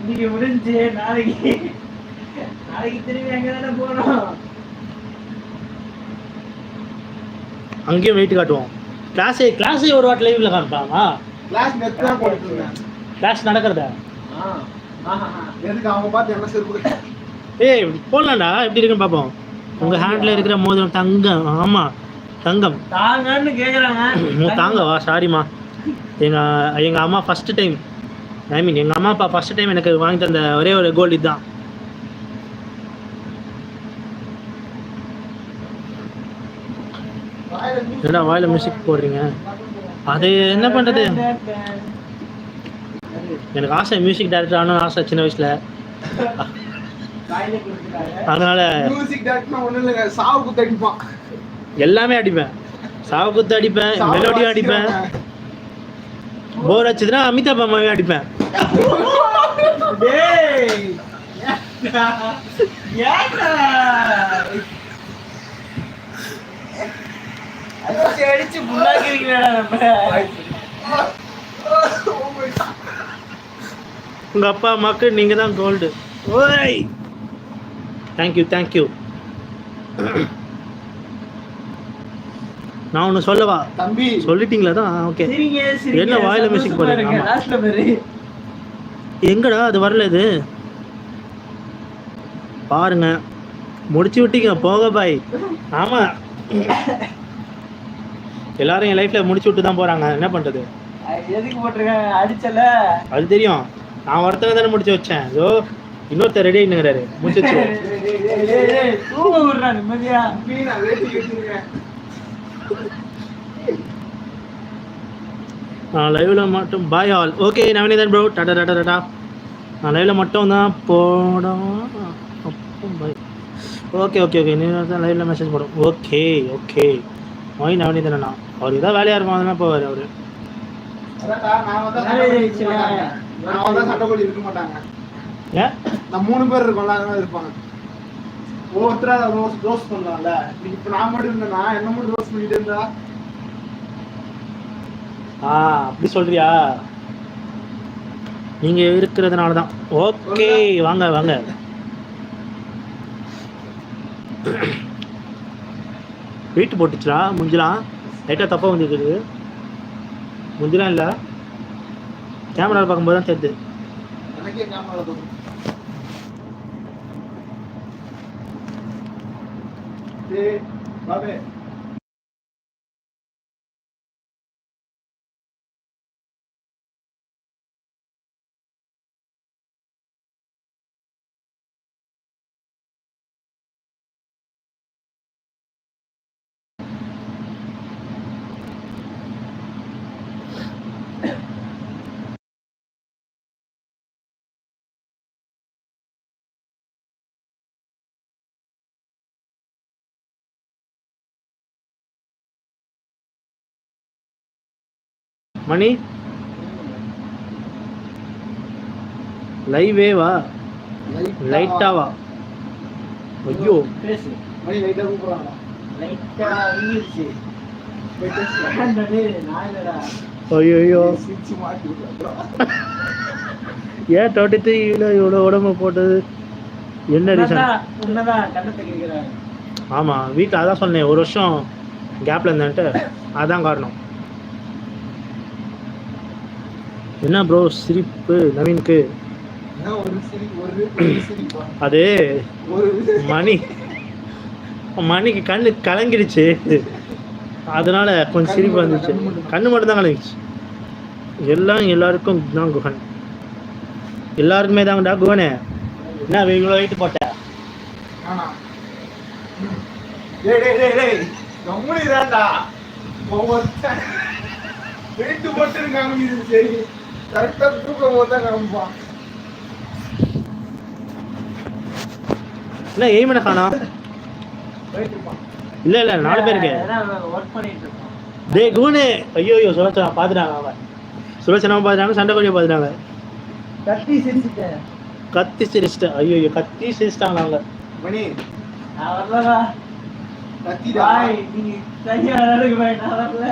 இன்னைக்கு முடிஞ்சு நாளைக்கு திரும்பி அங்க தானே போறோம். அங்கேயும் வெயிட் காட்டுவோம். கிளாஸே ஒரு வாட்டி லைவ்ல காமிப்பாமா? கிளாஸ் நடக்கிறதா? ஏய் போடலாம்டா, எப்படி இருக்குன்னு பார்ப்போம். உங்க ஹேண்ட்ல இருக்கிற மோதிரம் தங்கம். ஆமா தங்கம் தாங்கன்னு கேக்குறாங்க. தாங்கவா? சாரிம்மா. எங்க அம்மா ஃபர்ஸ்ட் டைம், ஐ மீன் எங்க அம்மா அப்பா ஃபர்ஸ்ட் டைம் எனக்கு வாங்கி தந்த ஒரே ஒரு கோல்டு இதுதான். என்னடா வாயில மியூசிக் போடுறீங்க? அது என்ன பண்றது, எனக்கு ஆசை மியூசிக் டைரக்டர் ஆகணும்னு ஆசை சின்ன வயசுல. அதனால எல்லாமே அடிப்பேன். சாவு குத்து அடிப்பேன், மெலோடியும் அடிப்பேன். போர் அடிச்சதுன்னா அமிதாப் அம்மாவே அடிப்பேன். உங்க அப்பா அம்மாக்கு நீங்க தான் கோல்டு. ஓய் தேங்க்யூ. நான் ஒன்று சொல்லவா தம்பி? சொல்லிட்டீங்களா தான்? ஓகே. என்ன வாயில மியூசிக் போடுறீங்க? எங்கடா அது வரல? இது பாருங்க, முடிச்சு விட்டீங்க. போக பாய். ஆமா, எல்லாரும் என் லைஃப்ல முடிச்சு விட்டு தான் போறாங்க. என்ன பண்றது? எதுக்கு போட்டிருக்காங்க? அடிச்சல அது தெரியும். நான் ஒருத்தங்க தானே முடிச்சு வச்சேன். ஏதோ இன்னொருத்தர் ரெடி ஆயிடுங்கிறாரு. முடிச்சு வச்சு நான் லைவ்ல மட்டும் bye all. Okay Naveenathan bro, tata tata tata. நான் லைவ்ல மட்டும் தான் போடும். பாய். ஓகே நீங்கள் தான் லைவ்ல மெசேஜ் போடும். ஓகே மொய் நவீனதனா அவர் ஏதாவது வேலையாக இருக்கும், அதெல்லாம் போவார் அவர். இருக்க மாட்டாங்க. ஏன் நான் 3 பேர் இருக்கோம்ல, அதனால இருப்பாங்க. ஒவ்வொருத்தரா ரோஸ் பண்ணலாம்ல. இப்போ நான் மட்டும் இருந்தேன்னா என்ன மட்டும் ரோஸ் பண்ணிட்டு இருந்தா? அப்படி சொல்றியா? நீங்க இருக்கிறதுனால தான். ஓகே வாங்க. வெயிட் போட்டுச்சுடா முஞ்சலாம். லைட்டாக தப்பாக வந்துருக்குது. முஞ்சலாம் இல்லை, கேமரா பார்க்கும்போது தான் தெரியுது. எனக்கே கேமரா தோணும். பாபே மணி லைவே வா, லைட்டா வா. ஐயோ மணி லைட்டா கூப்பிடுறாங்க. லைட்டா வந்துருச்சு. ஐயோ ஏன் 23 இவ்வளோ உடம்பு போட்டது? என்ன ரீசன்? ஆமாம், வீட்டில் அதான் சொன்னேன், ஒரு வருஷம் கேப்பில் இருந்தேன்ட்டு. அதான் காரணம். என்ன ப்ரோ சிரிப்பு நவீனுக்கு? அது மணிக்கு கண்ணு கலங்கிடுச்சு, அதனால கொஞ்சம் சிரிப்பு வந்துச்சு. கண்ணு மட்டும் தான் கலங்கிடுச்சு. எல்லாருக்கும் தான் குஹன், எல்லாருக்குமே தாங்கடா குஹனே. என்ன இவ்வளோ வெயிட் போட்ட? என்ன எய்மனை காணா? இல்ல 4 பேருக்கு. டேய் குஹனே, ஐயோ சுலோச்சனா பார்த்துட்டாங்க. அவன் சுலோச்சனாவும் பார்த்துட்டாங்க, சண்டை கோழியை பார்த்துட்டாங்க. கத்தி சிரிச்சிட்டேன். ஐயோ கத்தி சிரிச்சிட்டாங்க அவங்க. மணி நான் வரலடா. கத்திடா. நீ சரியா வரல.